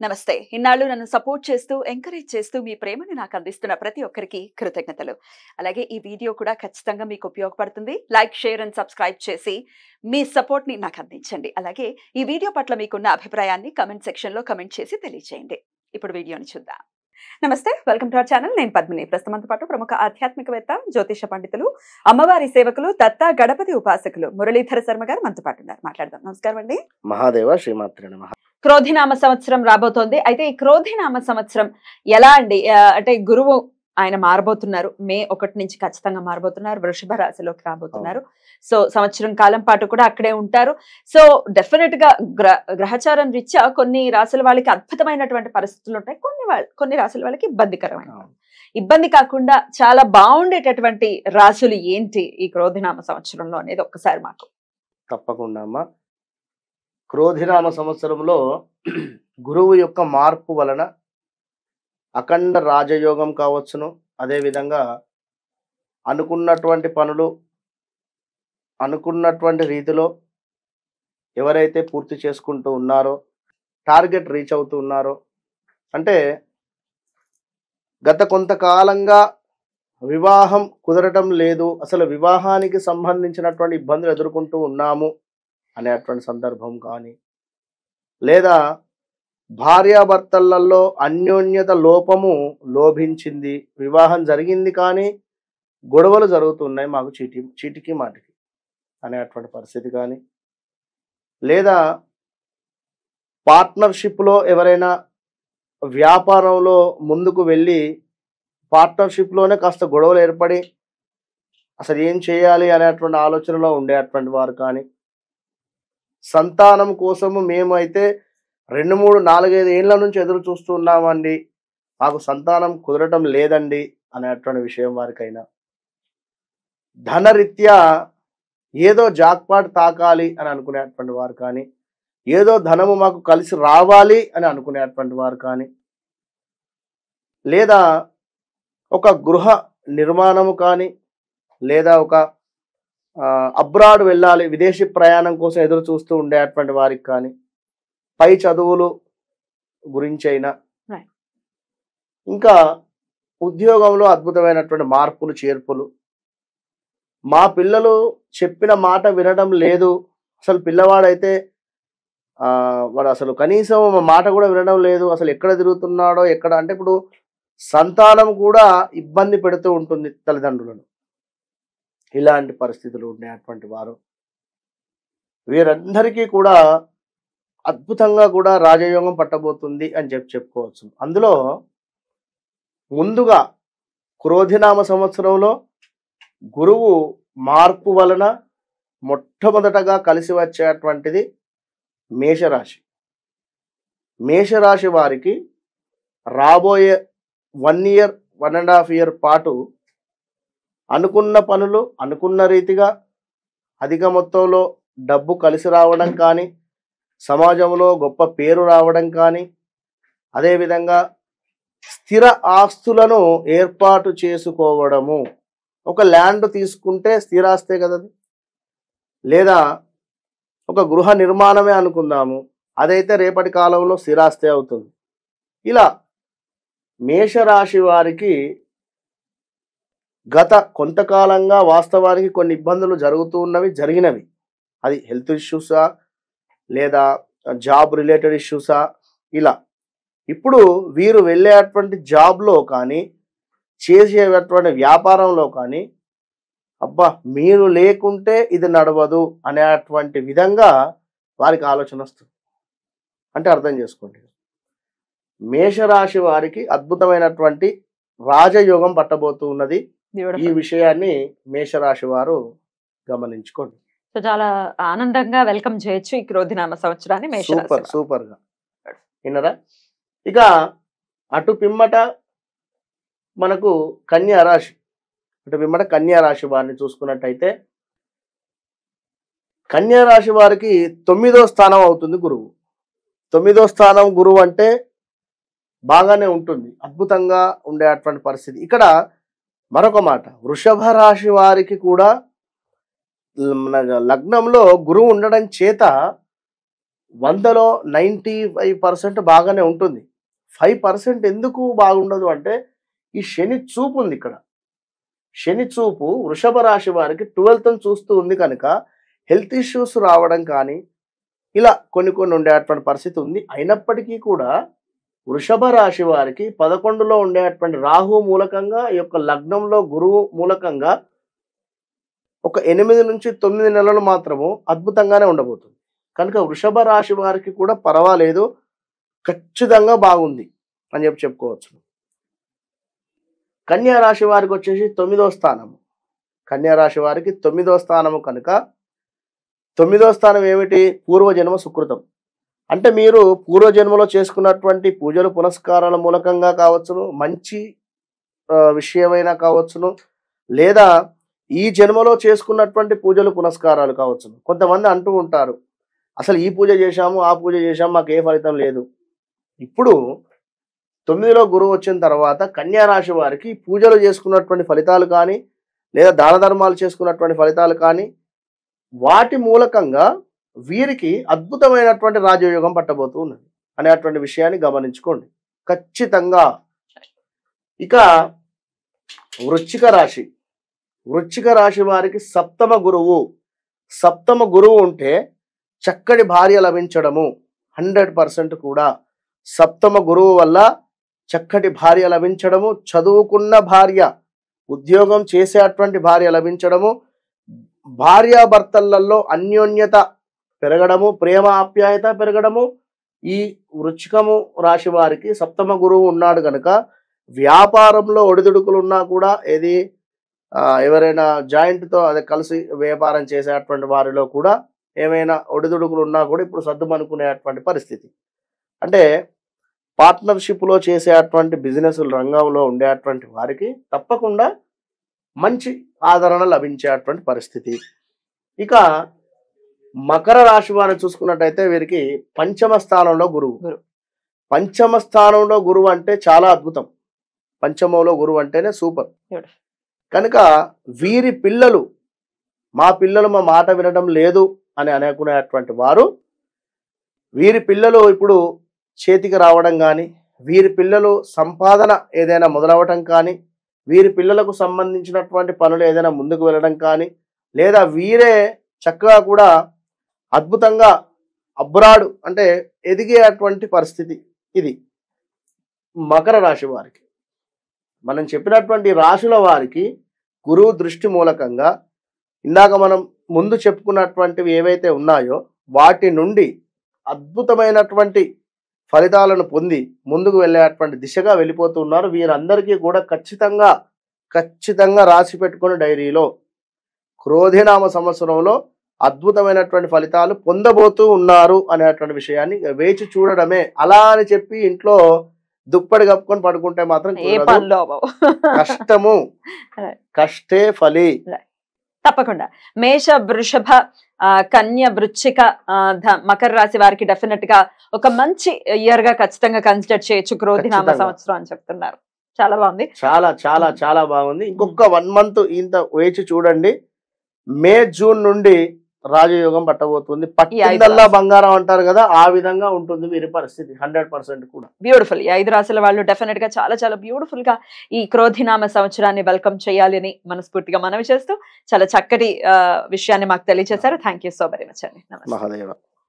నమస్తే. ఇన్నాళ్ళు నన్ను సపోర్ట్ చేస్తూ, ఎంకరేజ్ చేస్తూ మీ ప్రేమని నాకు అందిస్తున్న ప్రతి ఒక్కరికి కృతజ్ఞతలు. అలాగే ఈ వీడియో కూడా ఖచ్చితంగా మీకు ఉపయోగపడుతుంది. లైక్, షేర్ అండ్ సబ్స్క్రైబ్ చేసి మీ సపోర్ట్‌ని నాకు అందించండి. అలాగే ఈ వీడియో పట్ల మీకున్న అభిప్రాయాన్ని కామెంట్ సెక్షన్‌లో కామెంట్ చేసి తెలియజేయండి. ఇప్పుడు వీడియోని చూద్దాం. నమస్తే. Welcome to our channel. నేను పద్మిని. ప్రస్తుతంతో పాటు ప్రముఖ ఆధ్యాత్మికవేత్త, జ్యోతిష పండితులు, అమ్మవారి సేవకులు, దత్త గణపతి ఉపాసకులు మురళీధర శర్మ గారు మనతో పాటు ఉన్నారు. మాట్లాడదాం. నమస్కారం అండి. మహాదేవ శ్రీమాత్రే నమః. క్రోధినామ సంవత్సరం రాబోతోంది. అయితే ఈ క్రోధినామ సంవత్సరం ఎలా అండి? అంటే గురువు ఆయన మారబోతున్నారు. మే 1 నుంచి ఖచ్చితంగా మారబోతున్నారు. వృషభ రాశిలోకి రాబోతున్నారు. సో సంవత్సరం కాలం పాటు కూడా అక్కడే ఉంటారు. సో డెఫినెట్ గా గ్రహచారం రీత్యా కొన్ని రాశుల వాళ్ళకి అద్భుతమైనటువంటి పరిస్థితులు ఉంటాయి. కొన్ని రాశుల వాళ్ళకి ఇబ్బందికరమైన ఇబ్బంది కాకుండా చాలా బాగుండేటటువంటి రాశులు ఏంటి ఈ క్రోధినామ సంవత్సరంలో అనేది ఒక్కసారి మాకు. తప్పకుండా అమ్మా. క్రోధినామ సంవత్సరంలో గురువు యొక్క మార్పు వలన అఖండ రాజయోగం కావచ్చును. అదేవిధంగా అనుకున్నటువంటి పనులు అనుకున్నటువంటి రీతిలో ఎవరైతే పూర్తి చేసుకుంటూ ఉన్నారో, టార్గెట్ రీచ్ అవుతూ ఉన్నారో, అంటే గత కొంతకాలంగా వివాహం కుదరటం లేదు, అసలు వివాహానికి సంబంధించినటువంటి ఇబ్బందులు ఎదుర్కొంటూ ఉన్నాము అనేటువంటి సందర్భం కానీ, లేదా భార్యాభర్తలలో అన్యోన్యత లోపము లోభించింది, వివాహం జరిగింది కానీ గొడవలు జరుగుతున్నాయి మాకు చీటికి మాటికి అనేటువంటి పరిస్థితి కానీ, లేదా పార్ట్నర్షిప్లో ఎవరైనా వ్యాపారంలో ముందుకు వెళ్ళి పార్ట్నర్షిప్లోనే కాస్త గొడవలు ఏర్పడి అసలు ఏం చేయాలి అనేటువంటి ఆలోచనలో ఉండేటువంటి వారు కానీ, సంతానం కోసము మేమైతే 2, 3, 4, 5 ఏళ్ల నుంచి ఎదురు చూస్తున్నామండి, మాకు సంతానం కుదరటం లేదండి అనేటువంటి విషయం వారికైనా, ధనరీత్యా ఏదో జాక్పాట్ తాకాలి అని అనుకునేటువంటి వారు కానీ, ఏదో ధనము మాకు కలిసి రావాలి అని అనుకునేటువంటి వారు కానీ, లేదా ఒక గృహ నిర్మాణము కానీ, లేదా ఒక అబ్రాడ్ వెళ్ళాలి, విదేశీ ప్రయాణం కోసం ఎదురు చూస్తూ ఉండేటువంటి వారికి కానీ, పై చదువులు గురించి అయినా, ఇంకా ఉద్యోగంలో అద్భుతమైనటువంటి మార్పులు చేర్పులు, మా పిల్లలు చెప్పిన మాట వినడం లేదు, అసలు పిల్లవాడైతే వాడు అసలు కనీసం మా మాట కూడా వినడం లేదు, అసలు ఎక్కడ తిరుగుతున్నాడో ఎక్కడ, అంటే ఇప్పుడు సంతానం కూడా ఇబ్బంది పెడుతూ ఉంటుంది తల్లిదండ్రులను. ఇలాంటి పరిస్థితులు ఉండేటువంటి వారు వీరందరికీ కూడా అద్భుతంగా కూడా రాజయోగం పట్టబోతుంది అని చెప్పుకోవచ్చు. అందులో ముందుగా క్రోధినామ సంవత్సరంలో గురువు మార్పు వలన మొట్టమొదటగా కలిసి వచ్చేటువంటిది మేషరాశి. మేషరాశి వారికి రాబోయే 1 year 1.5 year పాటు అనుకున్న పనులు అనుకున్న రీతిగా అధిక మొత్తంలో డబ్బు కలిసి రావడం కానీ, సమాజంలో గొప్ప పేరు రావడం కానీ, అదేవిధంగా స్థిర ఆస్తులను ఏర్పాటు చేసుకోవడము. ఒక ల్యాండ్ తీసుకుంటే స్థిరాస్తే కదా, లేదా ఒక గృహ నిర్మాణమే అనుకుందాము, అదైతే రేపటి కాలంలో స్థిరాస్తే అవుతుంది. ఇలా మేషరాశి వారికి గత కొంతకాలంగా వాస్తవానికి కొన్ని ఇబ్బందులు జరుగుతూ ఉన్నవి, జరిగినవి. అది హెల్త్ ఇష్యూసా, లేదా జాబ్ రిలేటెడ్ ఇష్యూసా, ఇలా. ఇప్పుడు వీరు వెళ్ళేటువంటి జాబ్లో కానీ, చేసేటువంటి వ్యాపారంలో కానీ, అబ్బా మీరు లేకుంటే ఇది నడవదు అనేటువంటి విధంగా వారికి ఆలోచన వస్తుంది. అంటే అర్థం చేసుకోండి, మేషరాశి వారికి అద్భుతమైనటువంటి రాజయోగం పట్టబోతూ ఉన్నది. ఈ విషయాన్ని మేషరాశి వారు గమనించుకోండి. సో చాలా ఆనందంగా వెల్కమ్ చేయొచ్చు ఈ క్రోధినామ సంవత్సరాన్ని మేషరాశి. సూపర్ గా విన్నరా. ఇక అటు పిమ్మట మనకు కన్యా రాశి, కన్యా రాశి వారిని చూసుకున్నట్టయితే, కన్యా రాశి వారికి 9వ స్థానం అవుతుంది గురువు. 9వ స్థానం గురువు అంటే బాగానే ఉంటుంది, అద్భుతంగా ఉండేటువంటి పరిస్థితి. ఇక్కడ మరొక మాట, వృషభ రాశి వారికి కూడా లగ్నంలో గురువు ఉండడం చేత 100లో 95% బాగానే ఉంటుంది. 5% ఎందుకు బాగుండదు అంటే ఈ శని చూపు ఉంది ఇక్కడ. శని చూపు వృషభ రాశి వారికి 12th చూస్తూ ఉంది కనుక హెల్త్ ఇష్యూస్ రావడం కానీ ఇలా కొన్ని ఉండేటువంటి పరిస్థితి ఉంది. అయినప్పటికీ కూడా వృషభ రాశి వారికి 11లో ఉండేటువంటి రాహు మూలకంగా ఈ యొక్క లగ్నంలో గురువు మూలకంగా ఒక 8 నుంచి 9 నెలలు మాత్రము అద్భుతంగానే ఉండబోతుంది. కనుక వృషభ రాశి వారికి కూడా పర్వాలేదు, ఖచ్చితంగా బాగుంది అని చెప్పుకోవచ్చు. కన్యా రాశి వారికి వచ్చేసి 9వ స్థానము. కన్యా రాశి వారికి 9వ స్థానము కనుక 9వ స్థానం ఏమిటి? పూర్వజన్మ సుకృతం. అంటే మీరు పూర్వజన్మలో చేసుకున్నటువంటి పూజలు పునస్కారాల మూలకంగా కావచ్చును, మంచి విషయమైనా కావచ్చును, లేదా ఈ జన్మలో చేసుకున్నటువంటి పూజలు పునస్కారాలు కావచ్చును. కొంతమంది అంటూ ఉంటారు, అసలు ఈ పూజ చేశాము, ఆ పూజ చేశాము, మాకు ఏ ఫలితం లేదు. ఇప్పుడు 9లో గురువు వచ్చిన తర్వాత కన్యా రాశి వారికి పూజలు చేసుకున్నటువంటి ఫలితాలు కానీ, లేదా దాన ధర్మాలు చేసుకున్నటువంటి ఫలితాలు కానీ, వాటి మూలకంగా వీరికి అద్భుతమైనటువంటి రాజయోగం పట్టబోతూ ఉన్నది అనేటువంటి విషయాన్ని గమనించుకోండి ఖచ్చితంగా. ఇక వృశ్చిక రాశి. వృశ్చిక రాశి వారికి సప్తమ గురువు ఉంటే చక్కటి భార్య లభించడము 100% కూడా. సప్తమ గురువు వల్ల చక్కటి భార్య లభించడము, చదువుకున్న భార్య, ఉద్యోగం చేసేటువంటి భార్య లభించడము, భార్యాభర్తలలో అన్యోన్యత పెరగడము, ప్రేమ ఆప్యాయత పెరగడము. ఈ వృశ్చికము రాశి వారికి సప్తమ గురువు ఉన్నాడు కనుక వ్యాపారంలో ఒడిదుడుకులు ఉన్నా కూడా ఏది ఎవరైనా జాయింట్తో అదే కలిసి వ్యాపారం చేసేటువంటి వారిలో కూడా ఏమైనా ఒడిదుడుకులు ఉన్నా కూడా ఇప్పుడు సర్దుమనుకునేటువంటి పరిస్థితి. అంటే పార్ట్నర్షిప్లో చేసేటువంటి బిజినెస్ రంగంలో ఉండేటువంటి వారికి తప్పకుండా మంచి ఆదరణ లభించేటువంటి పరిస్థితి. ఇక మకర రాశి వారిని చూసుకున్నట్టయితే వీరికి పంచమ స్థానంలో గురువు. పంచమ స్థానంలో గురువు అంటే చాలా అద్భుతం. పంచమంలో గురువు అంటేనే సూపర్. కనుక వీరి పిల్లలు, మా పిల్లలు మా మాట వినడం లేదు అని అనుకునేటువంటి వారు, వీరి పిల్లలు ఇప్పుడు చేతికి రావడం కానీ, వీరి పిల్లలు సంపాదన ఏదైనా మొదలవటం కానీ, వీరి పిల్లలకు సంబంధించినటువంటి పనులు ఏదైనా ముందుకు వెళ్ళడం కానీ, లేదా వీరే చక్కగా కూడా అద్భుతంగా అబ్రాడ్ అంటే ఎదిగేటువంటి పరిస్థితి ఇది మకర రాశి వారికి. మనం చెప్పినటువంటి రాశుల వారికి గురువు దృష్టి మూలకంగా ఇందాక మనం ముందు చెప్పుకున్నటువంటివి ఏవైతే ఉన్నాయో వాటి నుండి అద్భుతమైనటువంటి ఫలితాలను పొంది ముందుకు వెళ్ళేటువంటి దిశగా వెళ్ళిపోతున్నారు. వీరందరికీ కూడా ఖచ్చితంగా రాసి పెట్టుకుని డైరీలో క్రోధినామ సంవత్సరంలో అద్భుతమైనటువంటి ఫలితాలు పొందబోతూ ఉన్నారు అనేటువంటి విషయాన్ని వేచి చూడడమే. అలా అని చెప్పి ఇంట్లో దుప్పటి కప్పుకొని పడుకుంటే మాత్రం కష్టము, కష్టే ఫలి. తప్పకుండా మేష, వృషభ, కన్య, వృశ్చిక, మకర రాశి వారికి డెఫినెట్ గా ఒక మంచి ఇయర్ గా ఖచ్చితంగా కన్సిడర్ చేయొచ్చు క్రోధినామ సంవత్సరం అని చెప్తున్నారు. చాలా బాగుంది, చాలా చాలా చాలా బాగుంది. ఇంకొక 1 month ఇంత వేచి చూడండి. మే, జూన్ నుండి రాజయోగం పట్టబోతుంది. పట్టిందల్లా బంగారం అంటారు కదా, ఆ విధంగా ఉంటుంది వీరి పరిస్థితి 100% కూడా. బ్యూటిఫుల్. ఈ 5 రాశుల వాళ్ళు డెఫినెట్ గా చాలా చాలా బ్యూటిఫుల్ గా ఈ క్రోధినామ సంవత్సరాన్ని వెల్కమ్ చేయాలని మనస్ఫూర్తిగా మనవి చేస్తూ చాలా చక్కటి విషయాన్ని మాకు తెలియజేశారు. Thank you so very much అండి. నమస్తే. మహాదేవ.